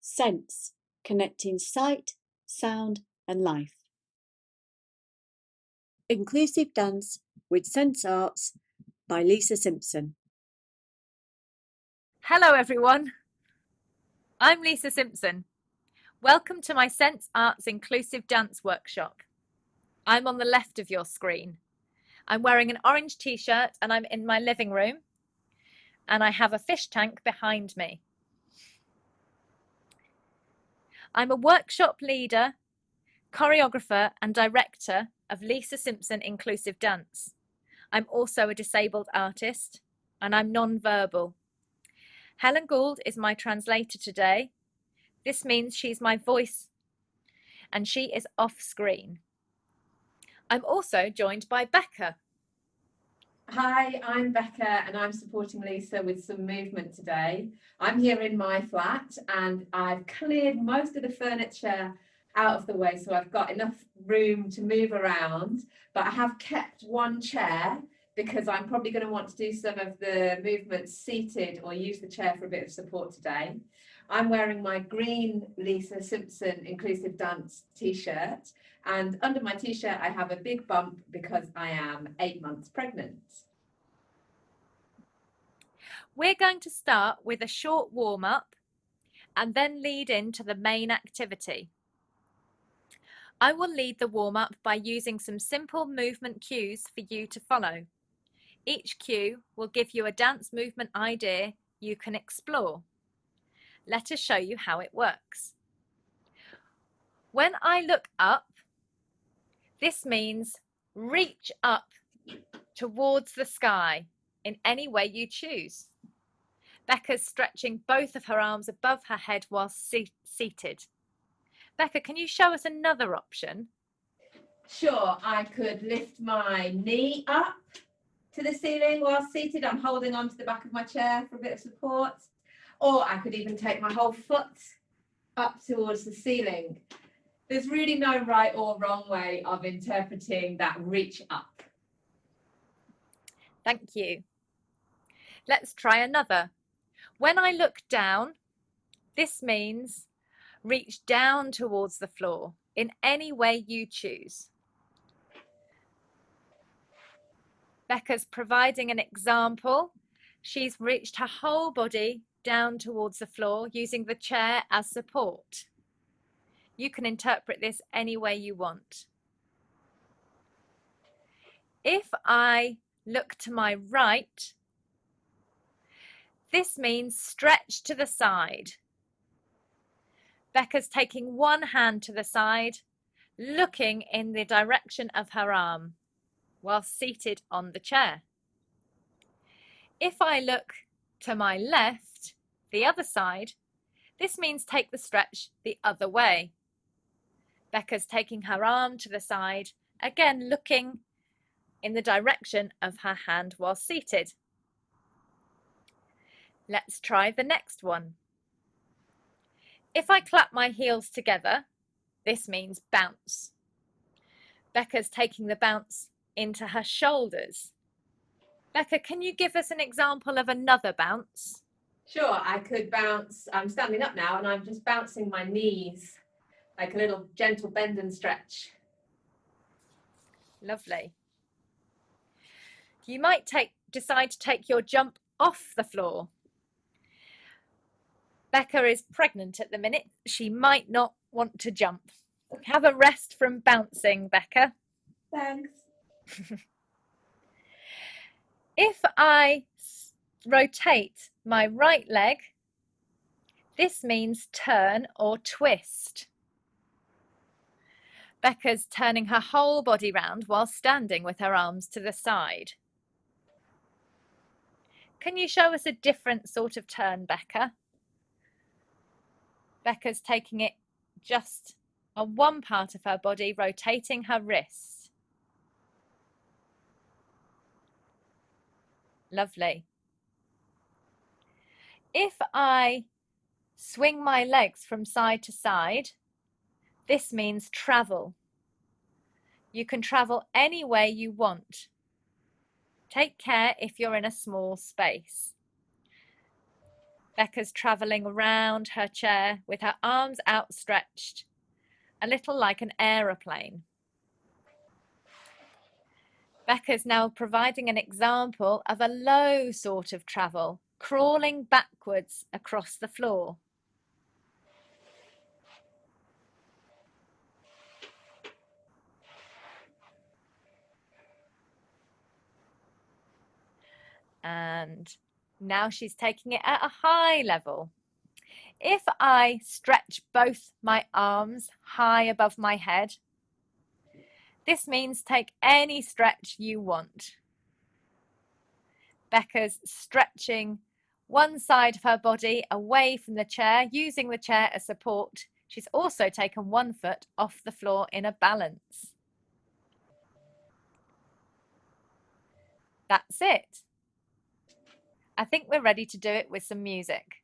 Sense, connecting sight, sound and life. Inclusive Dance with Sense Arts by Lisa Simpson. Hello everyone, I'm Lisa Simpson. Welcome to my Sense Arts Inclusive Dance Workshop. I'm on the left of your screen. I'm wearing an orange t-shirt and I'm in my living room and I have a fish tank behind me. I'm a workshop leader, choreographer and director of Lisa Simpson Inclusive Dance. I'm also a disabled artist and I'm non-verbal. Helen Gould is my translator today. This means she's my voice and she is off screen. I'm also joined by Becca. Hi, I'm Becca and I'm supporting Lisa with some movement today. I'm here in my flat and I've cleared most of the furniture out of the way, so I've got enough room to move around, but I have kept one chair because I'm probably going to want to do some of the movements seated or use the chair for a bit of support today. I'm wearing my green Lisa Simpson Inclusive Dance t-shirt, and under my t-shirt I have a big bump because I am 8 months pregnant. We're going to start with a short warm-up and then lead into the main activity. I will lead the warm-up by using some simple movement cues for you to follow. Each cue will give you a dance movement idea you can explore. Let us show you how it works. When I look up, this means reach up towards the sky in any way you choose. Becca's stretching both of her arms above her head while seated. Becca, can you show us another option? Sure, I could lift my knee up to the ceiling while seated. I'm holding onto the back of my chair for a bit of support. Or I could even take my whole foot up towards the ceiling. There's really no right or wrong way of interpreting that reach up. Thank you. Let's try another. When I look down, this means reach down towards the floor in any way you choose. Becca's providing an example. She's reached her whole body down towards the floor using the chair as support. You can interpret this any way you want. If I look to my right, this means stretch to the side. Becca's taking one hand to the side, looking in the direction of her arm while seated on the chair. If I look to my left, the other side, this means take the stretch the other way. Becca's taking her arm to the side, again looking in the direction of her hand while seated. Let's try the next one. If I clap my heels together, this means bounce. Becca's taking the bounce into her shoulders. Becca, can you give us an example of another bounce? Sure, I could bounce. I'm standing up now and I'm just bouncing my knees like a little gentle bend and stretch. Lovely. You might decide to take your jump off the floor. Becca is pregnant at the minute. She might not want to jump. Have a rest from bouncing, Becca. Thanks. If I rotate my right leg, this means turn or twist. Becca's turning her whole body round while standing with her arms to the side. Can you show us a different sort of turn, Becca? Becca's taking it just on one part of her body, rotating her wrist. Lovely. If I swing my legs from side to side, this means travel. You can travel any way you want. Take care if you're in a small space. Becca's travelling around her chair with her arms outstretched, a little like an aeroplane. Becca's now providing an example of a low sort of travel, crawling backwards across the floor. And now she's taking it at a high level. If I stretch both my arms high above my head, this means take any stretch you want. Becca's stretching one side of her body away from the chair, using the chair as support. She's also taken one foot off the floor in a balance. That's it. I think we're ready to do it with some music.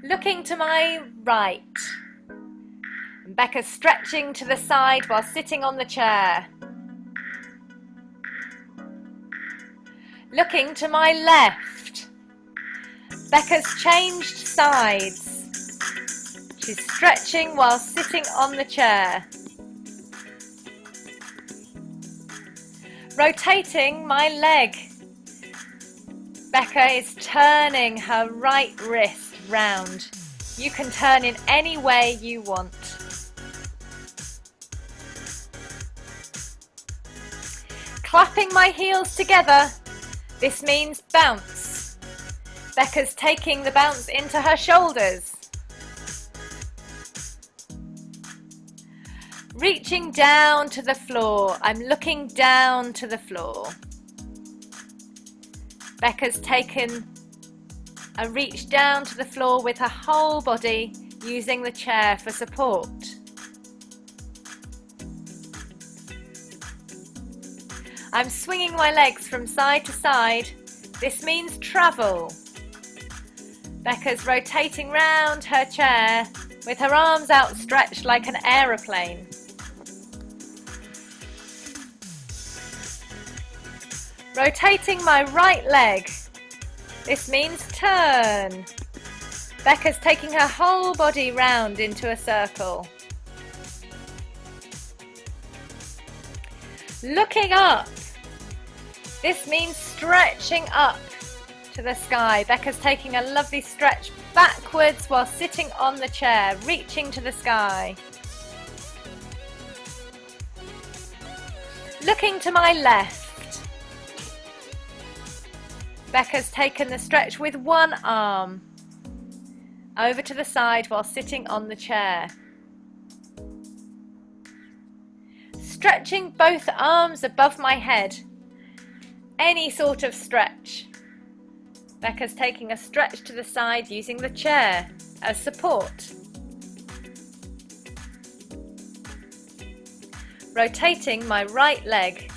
Looking to my right. Becca's stretching to the side while sitting on the chair. Looking to my left. Becca's changed sides. She's stretching while sitting on the chair. Rotating my leg. Becca is turning her right wrist round. You can turn in any way you want. Clapping my heels together. This means bounce. Becca's taking the bounce into her shoulders. Reaching down to the floor. I'm looking down to the floor. Becca's taken a reach down to the floor with her whole body, using the chair for support. I'm swinging my legs from side to side. This means travel. Becca's rotating round her chair with her arms outstretched like an aeroplane. Rotating my right leg. This means turn. Becca's taking her whole body round into a circle. Looking up. This means stretching up to the sky. Becca's taking a lovely stretch backwards while sitting on the chair, reaching to the sky. Looking to my left. Becca's taken the stretch with one arm over to the side while sitting on the chair. Stretching both arms above my head. Any sort of stretch. Becca's taking a stretch to the side using the chair as support. Rotating my right leg.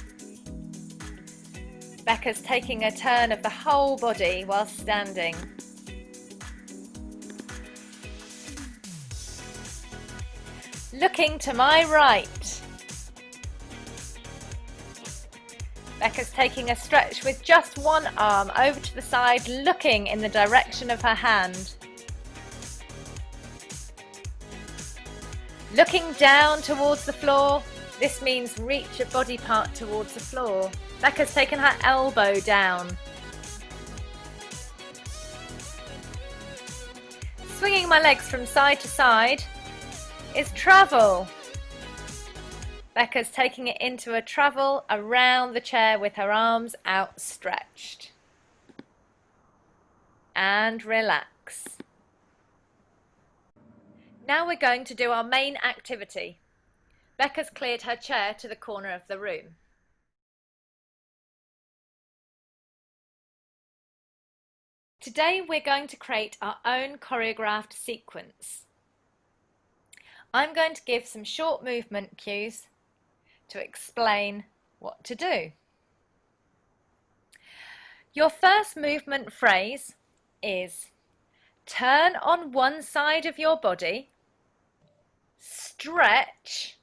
Becca's taking a turn of the whole body while standing. Looking to my right. Becca's taking a stretch with just one arm over to the side, looking in the direction of her hand. Looking down towards the floor. This means reach a body part towards the floor. Becca's taken her elbow down. Swinging my legs from side to side is travel. Becca's taking it into a travel around the chair with her arms outstretched. And relax. Now we're going to do our main activity. Becca's cleared her chair to the corner of the room. Today we're going to create our own choreographed sequence. I'm going to give some short movement cues to explain what to do. Your first movement phrase is turn on one side of your body, stretch,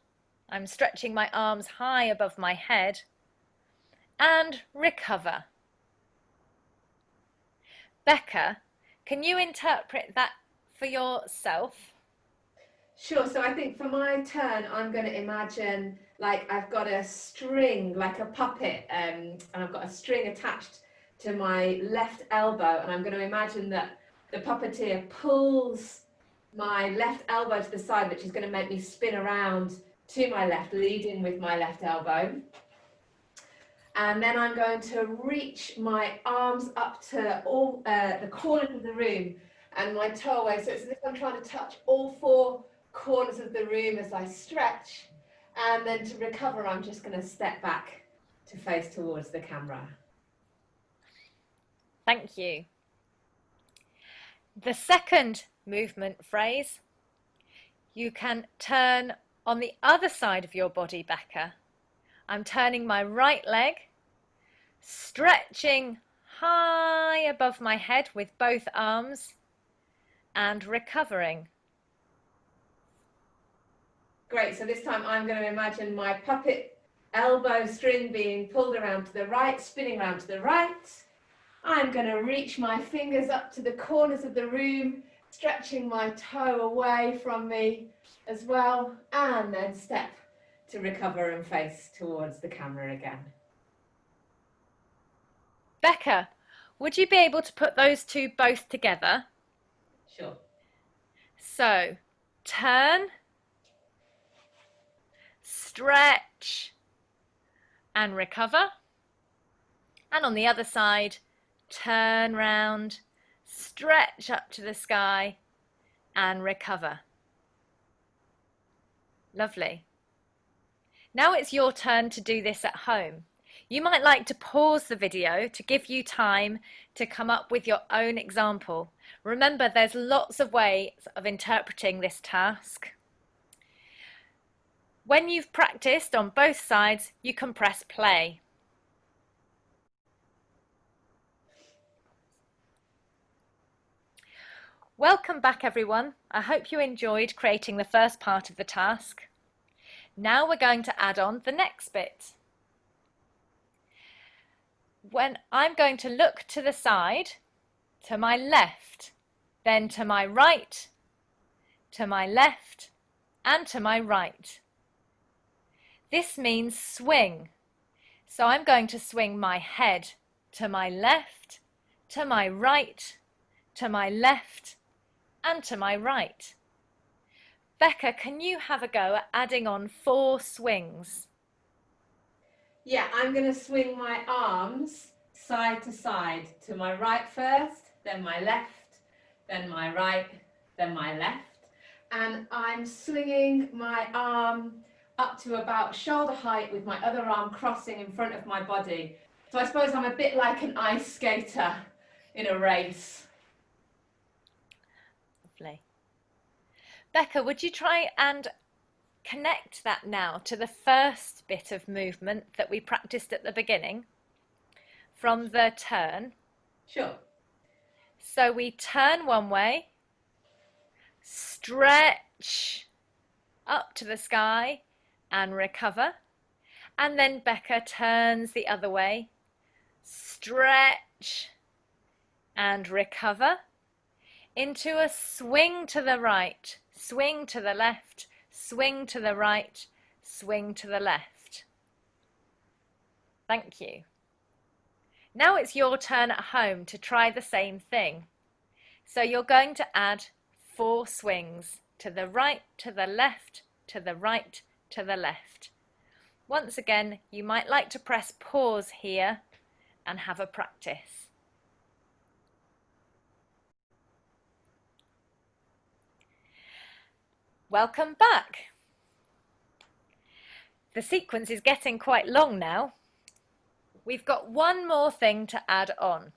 I'm stretching my arms high above my head and recover. Becca, can you interpret that for yourself? Sure, so I think for my turn, I'm going to imagine like I've got a string, like a puppet, and I've got a string attached to my left elbow, and I'm going to imagine that the puppeteer pulls my left elbow to the side, which is going to make me spin around to my left, leading with my left elbow. And then I'm going to reach my arms up to all the corners of the room and my toe away. So it's as if I'm trying to touch all four corners of the room as I stretch. And then to recover, I'm just going to step back to face towards the camera. Thank you. The second movement phrase, you can turn on the other side of your body, Becca. I'm turning my right leg, stretching high above my head with both arms and recovering. Great, so this time I'm going to imagine my puppet elbow string being pulled around to the right, spinning around to the right. I'm going to reach my fingers up to the corners of the room, stretching my toe away from me as well, and then step to recover and face towards the camera again. Becca, would you be able to put those two both together? Sure. So, turn, stretch, and recover. And on the other side, turn round, stretch up to the sky, and recover. Lovely. Now it's your turn to do this at home. You might like to pause the video to give you time to come up with your own example. Remember, there's lots of ways of interpreting this task. When you've practiced on both sides, you can press play. Welcome back, everyone. I hope you enjoyed creating the first part of the task. Now we're going to add on the next bit. When I'm going to look to the side, to my left, then to my right, to my left, and to my right. This means swing. So I'm going to swing my head to my left, to my right, to my left, and to my right. Becca, can you have a go at adding on 4 swings? Yeah, I'm going to swing my arms side to side, to my right first, then my left, then my right, then my left. And I'm swinging my arm up to about shoulder height with my other arm crossing in front of my body. So I suppose I'm a bit like an ice skater in a race. Lovely. Becca, would you try and connect that now to the first bit of movement that we practiced at the beginning from the turn? Sure. So we turn one way, stretch up to the sky and recover. And then Becca turns the other way, stretch and recover into a swing to the right, swing to the left, swing to the right, swing to the left. Thank you. Now it's your turn at home to try the same thing. So you're going to add 4 swings to the right, to the left, to the right, to the left. Once again, you might like to press pause here and have a practice. Welcome back. The sequence is getting quite long now. We've got one more thing to add on.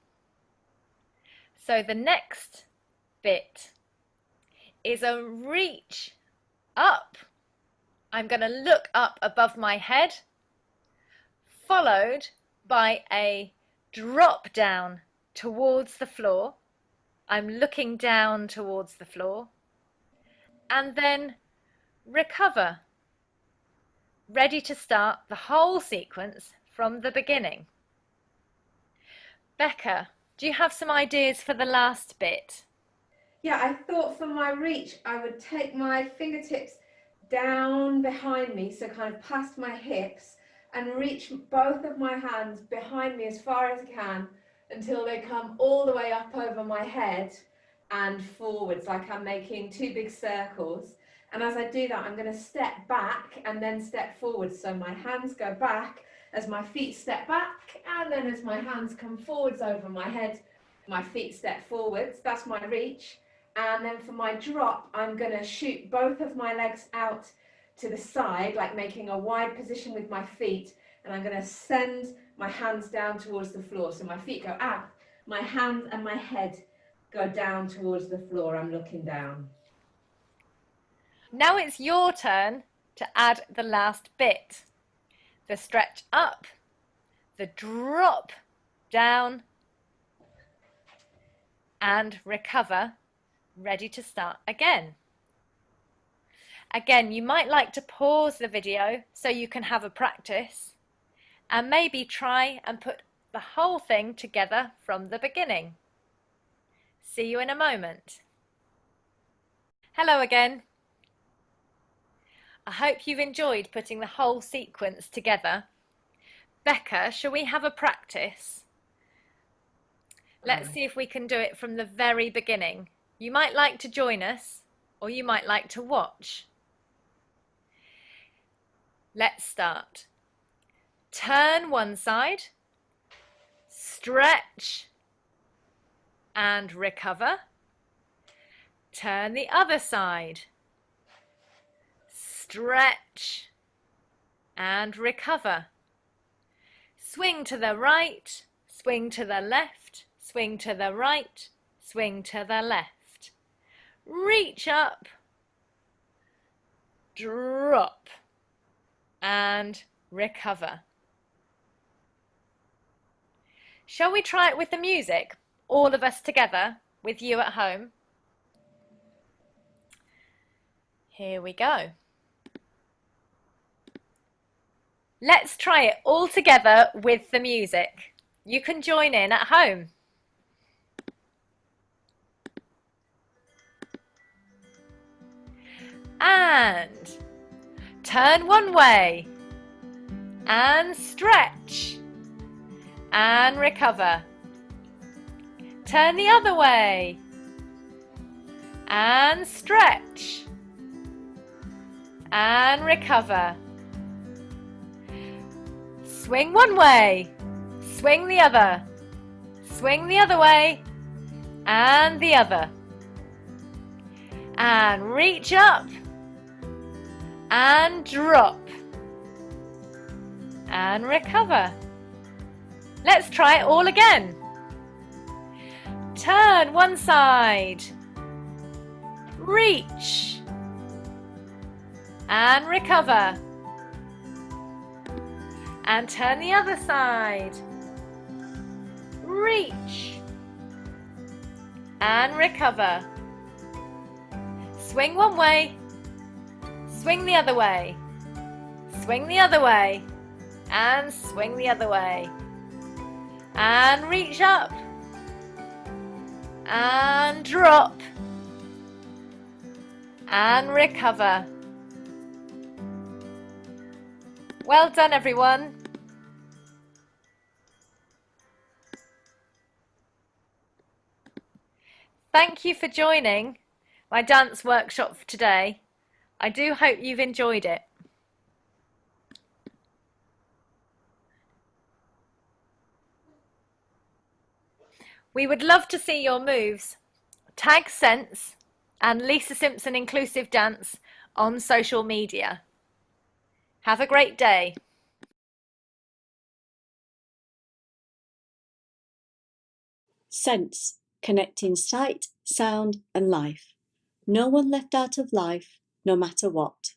So the next bit is a reach up. I'm going to look up above my head, followed by a drop down towards the floor. I'm looking down towards the floor, and then recover. ready to start the whole sequence from the beginning. Becca, do you have some ideas for the last bit? Yeah, I thought for my reach, I would take my fingertips down behind me, so kind of past my hips, and reach both of my hands behind me as far as I can until they come all the way up over my head and forwards, like I'm making two big circles. And as I do that, I'm going to step back and then step forward. So my hands go back as my feet step back, and then as my hands come forwards over my head, my feet step forwards. That's my reach. And then for my drop, I'm going to shoot both of my legs out to the side, like making a wide position with my feet. And I'm going to send my hands down towards the floor. So my feet go up, my hands and my head go down towards the floor. I'm looking down. Now it's your turn to add the last bit. The stretch up, the drop down, and recover, ready to start again. Again, you might like to pause the video so you can have a practice and maybe try and put the whole thing together from the beginning. See you in a moment. Hello again. I hope you've enjoyed putting the whole sequence together. Becca, shall we have a practice? Let's see if we can do it from the very beginning. You might like to join us, or you might like to watch. Let's start. Turn one side, stretch and recover. Turn the other side, stretch and recover. Swing to the right, swing to the left, swing to the right, swing to the left. Reach up, drop and recover. Shall we try it with the music, all of us together, with you at home? Here we go. Let's try it all together with the music. You can join in at home. And turn one way and stretch and recover. Turn the other way and stretch and recover. Swing one way, swing the other way and the other. And reach up and drop and recover. Let's try it all again. Turn one side, reach and recover. And turn the other side, reach and recover. Swing one way, swing the other way, swing the other way, and swing the other way. And reach up and drop and recover. Well done, everyone. Thank you for joining my dance workshop for today. I do hope you've enjoyed it. We would love to see your moves. Tag Sense and Lisa Simpson Inclusive Dance on social media. Have a great day. Sense, connecting sight, sound and life. No one left out of life, no matter what.